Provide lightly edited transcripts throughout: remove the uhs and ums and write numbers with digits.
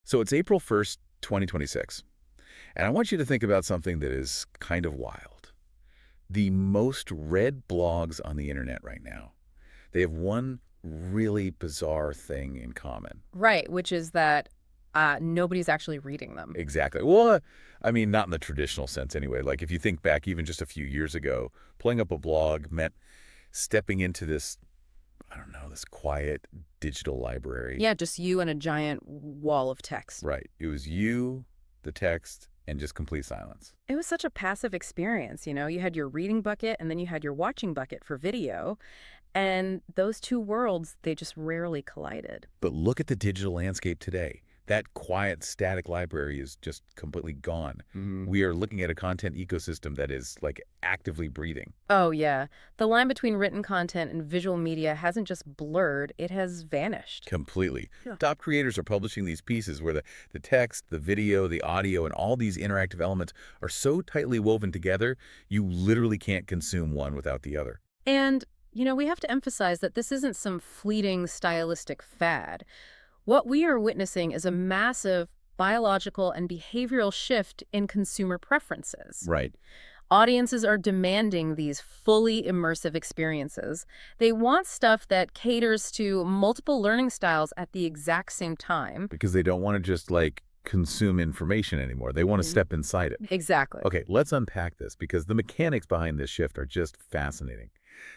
So it's April 1st, 2026, and I want you to think about something that is kind of wild. The most read blogs on the internet right now, they have one really bizarre thing in common. Right, which is that nobody's actually reading them. Exactly. Well, I mean, not in the traditional sense anyway. Like if you think back even just a few years ago, pulling up a blog meant stepping into this, I don't know, this quiet digital library. Yeah, just you and a giant wall of text. Right. It was you, the text, and just complete silence. It was such a passive experience, you know? You had your reading bucket and then you had your watching bucket for video. And those two worlds, they just rarely collided. But look at the digital landscape today. That quiet, static library is just completely gone. We are looking at a content ecosystem that is like actively breathing. Oh, yeah. The line between written content and visual media hasn't just blurred, it has vanished. Completely. Yeah. Top creators are publishing these pieces where the text, the video, the audio, and all these interactive elements are so tightly woven together, you literally can't consume one without the other. And, you know, we have to emphasize that this isn't some fleeting stylistic fad. What we are witnessing is a massive biological and behavioral shift in consumer preferences. Right. Audiences are demanding these fully immersive experiences. They want stuff that caters to multiple learning styles at the exact same time. Because they don't want to just like consume information anymore. They want to step inside it. Exactly. Okay, let's unpack this because the mechanics behind this shift are just fascinating.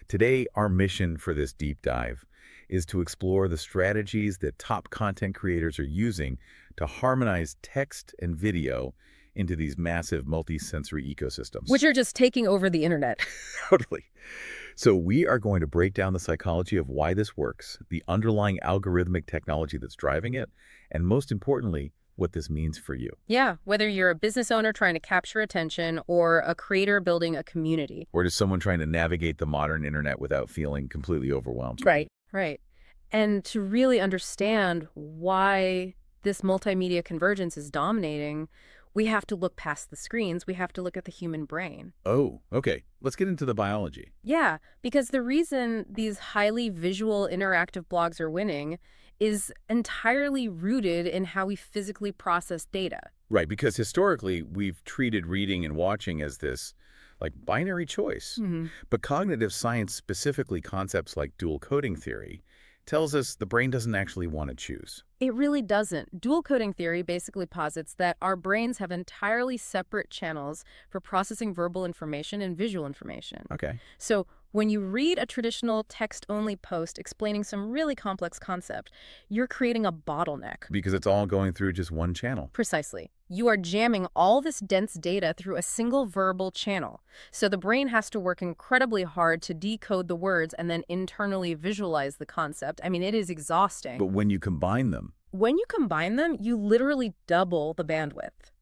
Today, our mission for this deep dive is to explore the strategies that top content creators are using to harmonize text and video into these massive multi-sensory ecosystems. Which are just taking over the internet. Totally. So we are going to break down the psychology of why this works, the underlying algorithmic technology that's driving it, and most importantly, what this means for you. Yeah, whether you're a business owner trying to capture attention or a creator building a community. Or just someone trying to navigate the modern internet without feeling completely overwhelmed. Right. And to really understand why this multimedia convergence is dominating, we have to look past the screens. We have to look at the human brain. Oh, okay. Let's get into the biology. Yeah, because the reason these highly visual interactive blogs are winning is entirely rooted in how we physically process data. Right, because historically, we've treated reading and watching as this, like, binary choice. But cognitive science, specifically concepts like dual coding theory, tells us the brain doesn't actually want to choose. It really doesn't. Dual coding theory basically posits that our brains have entirely separate channels for processing verbal information and visual information. Okay. So when you read a traditional text-only post explaining some really complex concept, you're creating a bottleneck. Because it's all going through just one channel. Precisely. You are jamming all this dense data through a single verbal channel. So the brain has to work incredibly hard to decode the words and then internally visualize the concept. I mean, it is exhausting. But when you combine them, You literally double the bandwidth.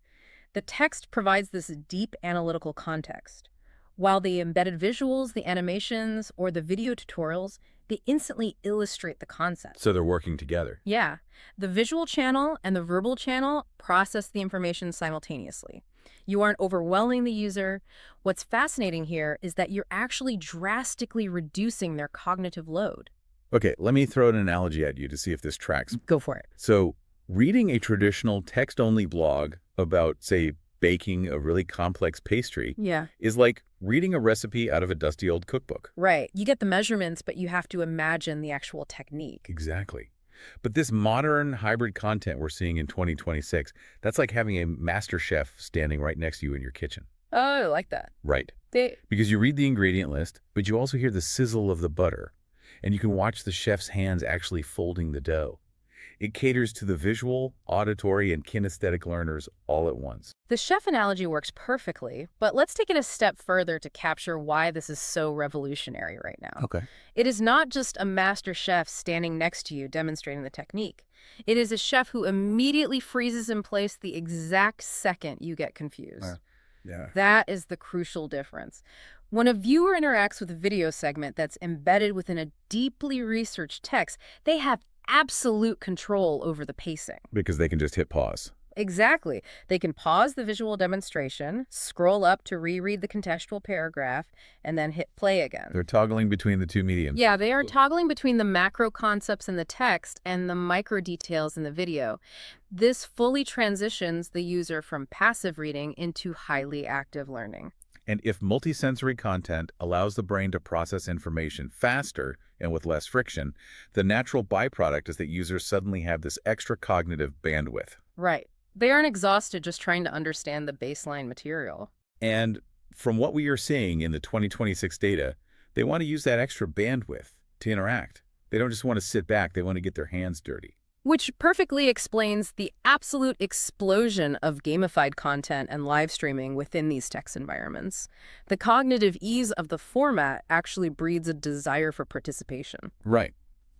The text provides this deep analytical context, while the embedded visuals, the animations, or the video tutorials, they instantly illustrate the concept. so they're working together. Yeah, the visual channel and the verbal channel process the information simultaneously. You aren't overwhelming the user. What's fascinating here is that you're actually drastically reducing their cognitive load. Okay, let me throw an analogy at you to see if this tracks. Go for it. So reading a traditional text-only blog about, say, baking a really complex pastry Yeah. is like reading a recipe out of a dusty old cookbook. Right. You get the measurements, but you have to imagine the actual technique. Exactly. But this modern hybrid content we're seeing in 2026, that's like having a master chef standing right next to you in your kitchen. Oh, I like that. Right. Because you read the ingredient list, but you also hear the sizzle of the butter, and you can watch the chef's hands actually folding the dough. It caters to the visual, auditory, and kinesthetic learners all at once. The chef analogy works perfectly, but let's take it a step further to capture why this is so revolutionary right now. Okay. It is not just a master chef standing next to you demonstrating the technique. It is a chef who immediately freezes in place the exact second you get confused. Yeah. That is the crucial difference. When a viewer interacts with a video segment that's embedded within a deeply researched text, they have absolute control over the pacing. Because they can just hit pause. Exactly. They can pause the visual demonstration, scroll up to reread the contextual paragraph, and then hit play again. They're toggling between the two mediums. Yeah, they are toggling between the macro concepts in the text and the micro details in the video. This fully transitions the user from passive reading into highly active learning. And if multisensory content allows the brain to process information faster and with less friction, the natural byproduct is that users suddenly have this extra cognitive bandwidth. Right. They aren't exhausted just trying to understand the baseline material. And from what we are seeing in the 2026 data, they want to use that extra bandwidth to interact. They don't just want to sit back, they want to get their hands dirty. Which perfectly explains the absolute explosion of gamified content and live streaming within these text environments. The cognitive ease of the format actually breeds a desire for participation. Right.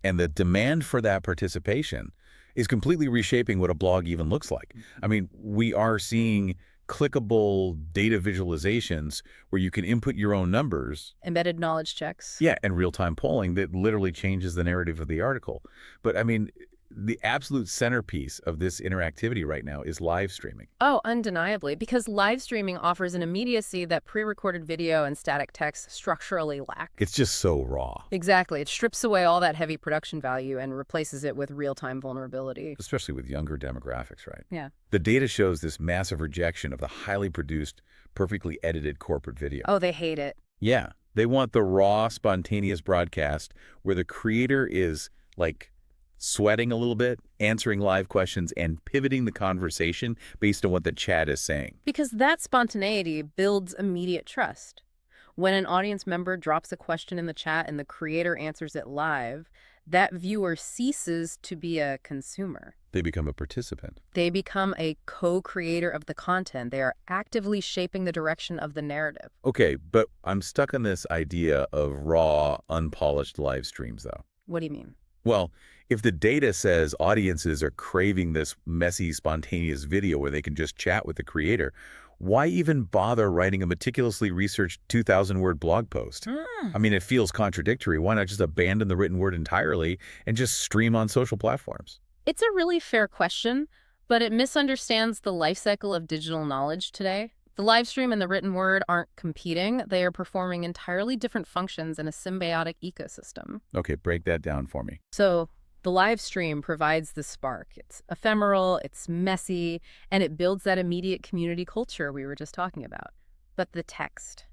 And the demand for that participation is completely reshaping what a blog even looks like. I mean, we are seeing clickable data visualizations where you can input your own numbers. Embedded knowledge checks. Yeah, and real-time polling that literally changes the narrative of the article. But I mean, the absolute centerpiece of this interactivity right now is live streaming. Oh, undeniably, because live streaming offers an immediacy that pre-recorded video and static text structurally lack. It's just so raw. Exactly. It strips away all that heavy production value and replaces it with real-time vulnerability. Especially with younger demographics, right? Yeah. The data shows this massive rejection of the highly produced, perfectly edited corporate video. Oh, they hate it. Yeah, they want the raw, spontaneous broadcast where the creator is, like, sweating a little bit, answering live questions, and pivoting the conversation based on what the chat is saying. Because that spontaneity builds immediate trust. When an audience member drops a question in the chat and the creator answers it live, that viewer ceases to be a consumer. They become a participant. They become a co-creator of the content. They are actively shaping the direction of the narrative. Okay, but I'm stuck on this idea of raw, unpolished live streams, though. What do you mean? Well, if the data says audiences are craving this messy, spontaneous video where they can just chat with the creator, why even bother writing a meticulously researched 2,000-word blog post? I mean, it feels contradictory. Why not just abandon the written word entirely and just stream on social platforms? It's a really fair question, but it misunderstands the life cycle of digital knowledge today. The live stream and the written word aren't competing. They are performing entirely different functions in a symbiotic ecosystem. Okay, break that down for me. So the live stream provides the spark. It's ephemeral, it's messy, and it builds that immediate community culture we were just talking about. But the text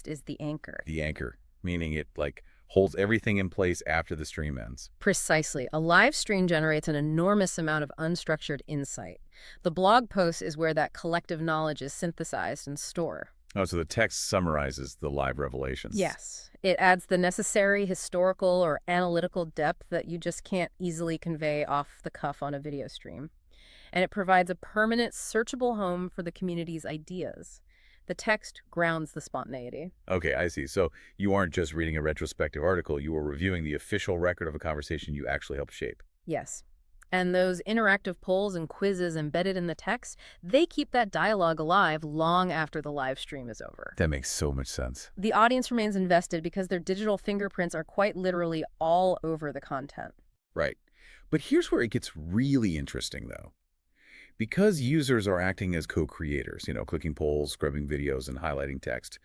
is the anchor. The anchor, meaning it, like, holds everything in place after the stream ends. Precisely. A live stream generates an enormous amount of unstructured insight. The blog post is where that collective knowledge is synthesized and stored. Oh, so the text summarizes the live revelations. Yes. It adds the necessary historical or analytical depth that you just can't easily convey off the cuff on a video stream. And it provides a permanent, searchable home for the community's ideas. The text grounds the spontaneity. Okay, I see. So you aren't just reading a retrospective article, you are reviewing the official record of a conversation you actually helped shape. Yes. And those interactive polls and quizzes embedded in the text, they keep that dialogue alive long after the live stream is over. That makes so much sense. The audience remains invested because their digital fingerprints are quite literally all over the content. Right. But here's where it gets really interesting, though. Because users are acting as co-creators, clicking polls, scrubbing videos, and highlighting text,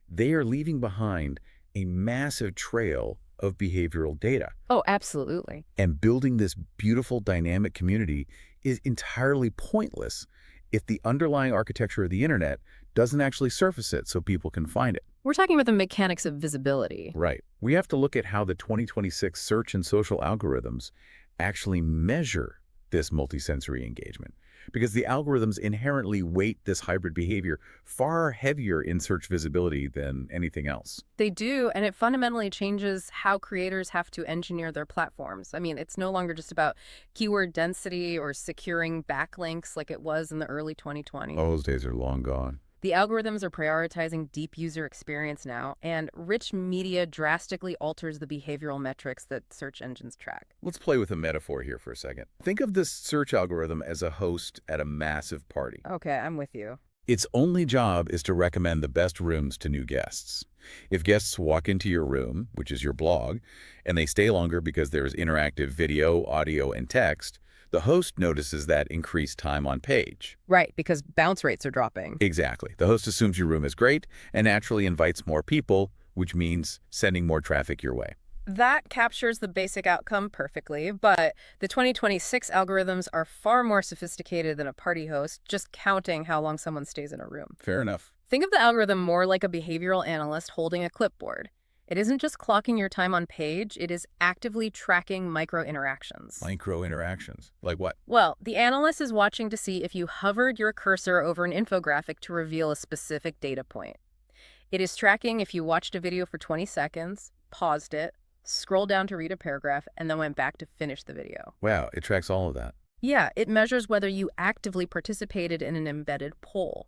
they are leaving behind a massive trail of behavioral data. Oh, absolutely. And building this beautiful dynamic community is entirely pointless if the underlying architecture of the internet doesn't actually surface it so people can find it. We're talking about the mechanics of visibility. Right. We have to look at how the 2026 search and social algorithms actually measure this multisensory engagement, because the algorithms inherently weight this hybrid behavior far heavier in search visibility than anything else. They do, and it fundamentally changes how creators have to engineer their platforms. I mean, it's no longer just about keyword density or securing backlinks like it was in the early 2020s. Oh, those days are long gone. The algorithms are prioritizing deep user experience now, and rich media drastically alters the behavioral metrics that search engines track. Let's play with a metaphor here for a second. Think of this search algorithm as a host at a massive party. Okay, I'm with you. Its only job is to recommend the best rooms to new guests. If guests walk into your room, which is your blog, and they stay longer because there's interactive video, audio, and text, The host notices that increased time on page. Right, because bounce rates are dropping. Exactly. The host assumes your room is great and naturally invites more people, which means sending more traffic your way. That captures the basic outcome perfectly, but the 2026 algorithms are far more sophisticated than a party host just counting how long someone stays in a room. Fair enough. Think of the algorithm more like a behavioral analyst holding a clipboard. It isn't just clocking your time on page, it is actively tracking micro-interactions. Micro-interactions. Like what? Well, the analyst is watching to see if you hovered your cursor over an infographic to reveal a specific data point. It is tracking if you watched a video for 20 seconds, paused it, scrolled down to read a paragraph, and then went back to finish the video. Wow, it tracks all of that. Yeah, it measures whether you actively participated in an embedded poll.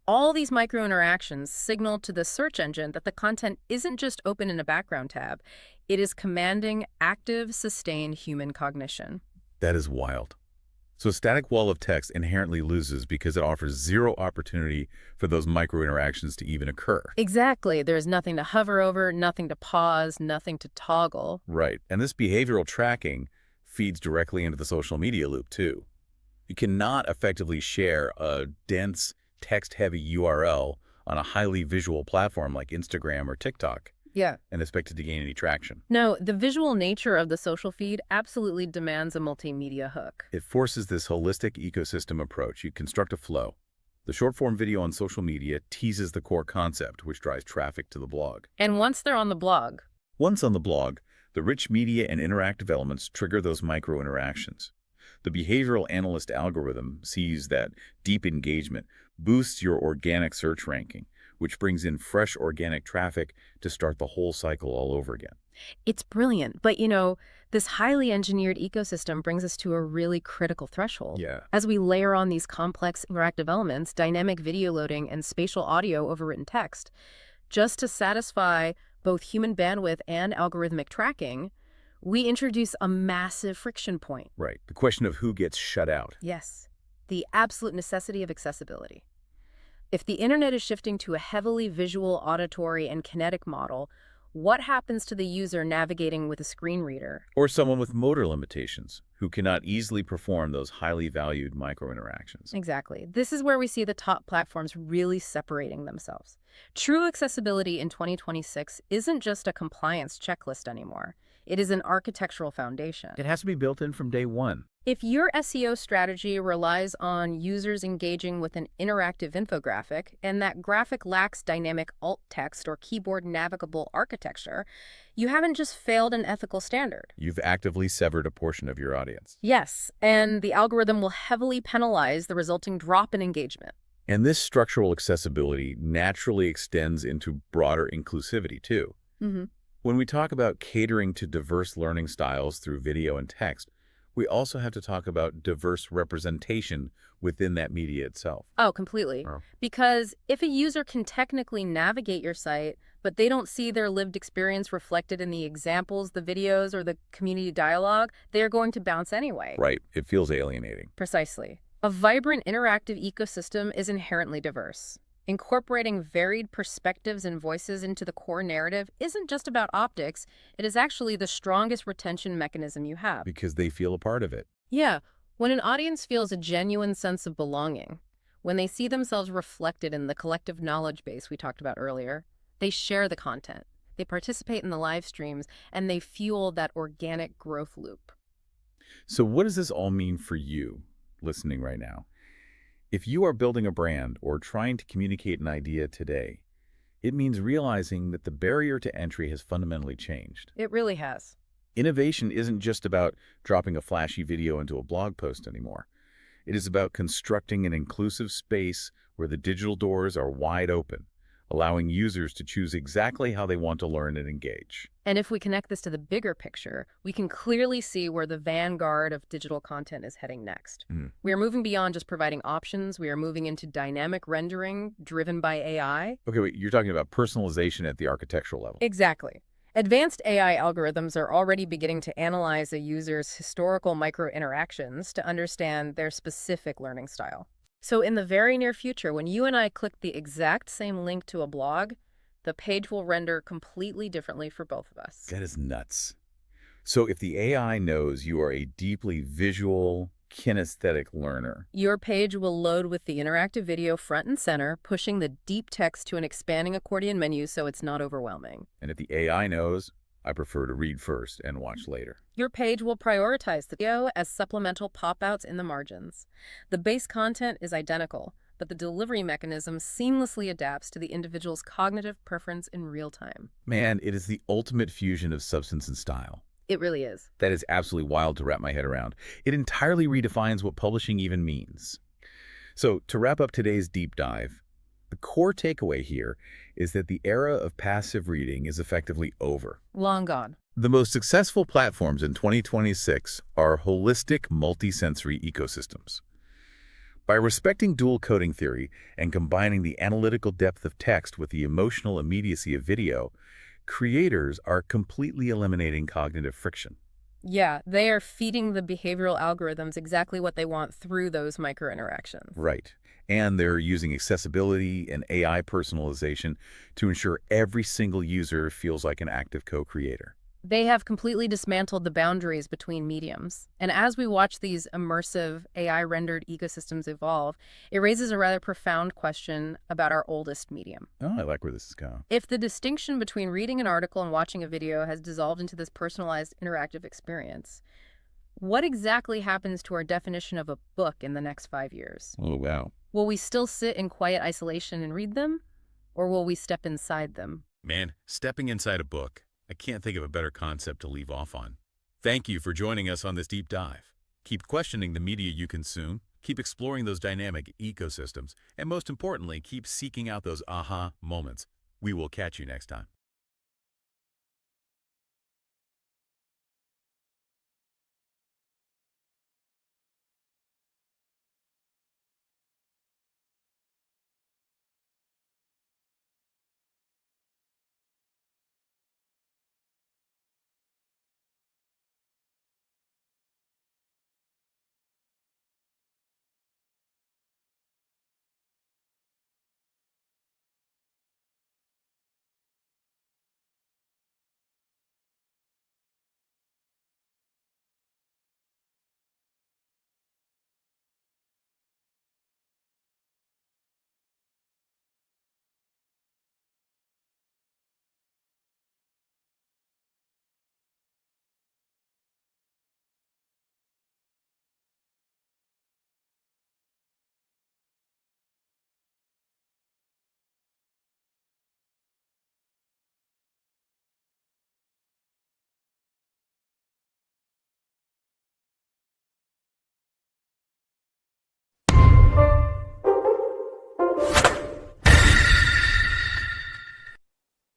All these micro-interactions signal to the search engine that the content isn't just open in a background tab. It is commanding active, sustained human cognition. That is wild. So a static wall of text inherently loses because it offers zero opportunity for those micro-interactions to even occur. Exactly. There's nothing to hover over, nothing to pause, nothing to toggle. Right. And this behavioral tracking feeds directly into the social media loop, too. You cannot effectively share a dense, text-heavy URL on a highly visual platform like Instagram or TikTok Yeah. and expect it to gain any traction. No, the visual nature of the social feed absolutely demands a multimedia hook. It forces this holistic ecosystem approach. You construct a flow. The short-form video on social media teases the core concept, which drives traffic to the blog. And once they're on the blog, Once on the blog, the rich media and interactive elements trigger those micro-interactions. The behavioral analyst algorithm sees that deep engagement boosts your organic search ranking, which brings in fresh organic traffic to start the whole cycle all over again. it's brilliant. But, this highly engineered ecosystem brings us to a really critical threshold. Yeah. As we layer on these complex interactive elements, dynamic video loading, and spatial audio over written text, just to satisfy both human bandwidth and algorithmic tracking, we introduce a massive friction point. Right. The question of who gets shut out. Yes, the absolute necessity of accessibility. If the internet is shifting to a heavily visual, auditory, and kinetic model, what happens to the user navigating with a screen reader? Or someone with motor limitations who cannot easily perform those highly valued micro-interactions. Exactly. This is where we see the top platforms really separating themselves. True accessibility in 2026 isn't just a compliance checklist anymore. It is an architectural foundation. It has to be built in from day one. If your SEO strategy relies on users engaging with an interactive infographic, and that graphic lacks dynamic alt text or keyboard navigable architecture, you haven't just failed an ethical standard. You've actively severed a portion of your audience. Yes, and the algorithm will heavily penalize the resulting drop in engagement. And this structural accessibility naturally extends into broader inclusivity, too. Mm-hmm. When we talk about catering to diverse learning styles through video and text, we also have to talk about diverse representation within that media itself. Oh, completely. Oh. Because if a user can technically navigate your site, but they don't see their lived experience reflected in the examples, the videos, or the community dialogue, they are going to bounce anyway. Right. It feels alienating. Precisely. A vibrant interactive ecosystem is inherently diverse. Incorporating varied perspectives and voices into the core narrative isn't just about optics, it is actually the strongest retention mechanism you have. Because they feel a part of it. Yeah, when an audience feels a genuine sense of belonging, when they see themselves reflected in the collective knowledge base we talked about earlier, they share the content, they participate in the live streams, and they fuel that organic growth loop. So what does this all mean for you, listening right now? If you are building a brand or trying to communicate an idea today, it means realizing that the barrier to entry has fundamentally changed. It really has. Innovation isn't just about dropping a flashy video into a blog post anymore. It is about constructing an inclusive space where the digital doors are wide open, allowing users to choose exactly how they want to learn and engage. And if we connect this to the bigger picture, we can clearly see where the vanguard of digital content is heading next. We are moving beyond just providing options. We are moving into dynamic rendering driven by AI. Okay, wait, you're talking about personalization at the architectural level. Exactly. Advanced AI algorithms are already beginning to analyze a user's historical micro-interactions to understand their specific learning style. So in the very near future, when you and I click the exact same link to a blog, the page will render completely differently for both of us. That is nuts. So if the AI knows you are a deeply visual, kinesthetic learner. Your page will load with the interactive video front and center, pushing the deep text to an expanding accordion menu so it's not overwhelming. And if the AI knows, I prefer to read first and watch later. Your page will prioritize the video as supplemental pop-outs in the margins. The base content is identical, but the delivery mechanism seamlessly adapts to the individual's cognitive preference in real time. Man, it is the ultimate fusion of substance and style. It really is. That is absolutely wild to wrap my head around. It entirely redefines what publishing even means. So, to wrap up today's deep dive, the core takeaway here is that the era of passive reading is effectively over. Long gone. The most successful platforms in 2026 are holistic multisensory ecosystems. By respecting dual coding theory and combining the analytical depth of text with the emotional immediacy of video, creators are completely eliminating cognitive friction. Yeah, they are feeding the behavioral algorithms exactly what they want through those micro-interactions. Right. And they're using accessibility and AI personalization to ensure every single user feels like an active co-creator. They have completely dismantled the boundaries between mediums. And as we watch these immersive AI-rendered ecosystems evolve, it raises a rather profound question about our oldest medium. Oh, I like where this is going. If the distinction between reading an article and watching a video has dissolved into this personalized interactive experience, what exactly happens to our definition of a book in the next 5 years? Oh, wow. Will we still sit in quiet isolation and read them? Or will we step inside them? Man, stepping inside a book. I can't think of a better concept to leave off on. Thank you for joining us on this deep dive. Keep questioning the media you consume, keep exploring those dynamic ecosystems, and most importantly, keep seeking out those aha moments. We will catch you next time.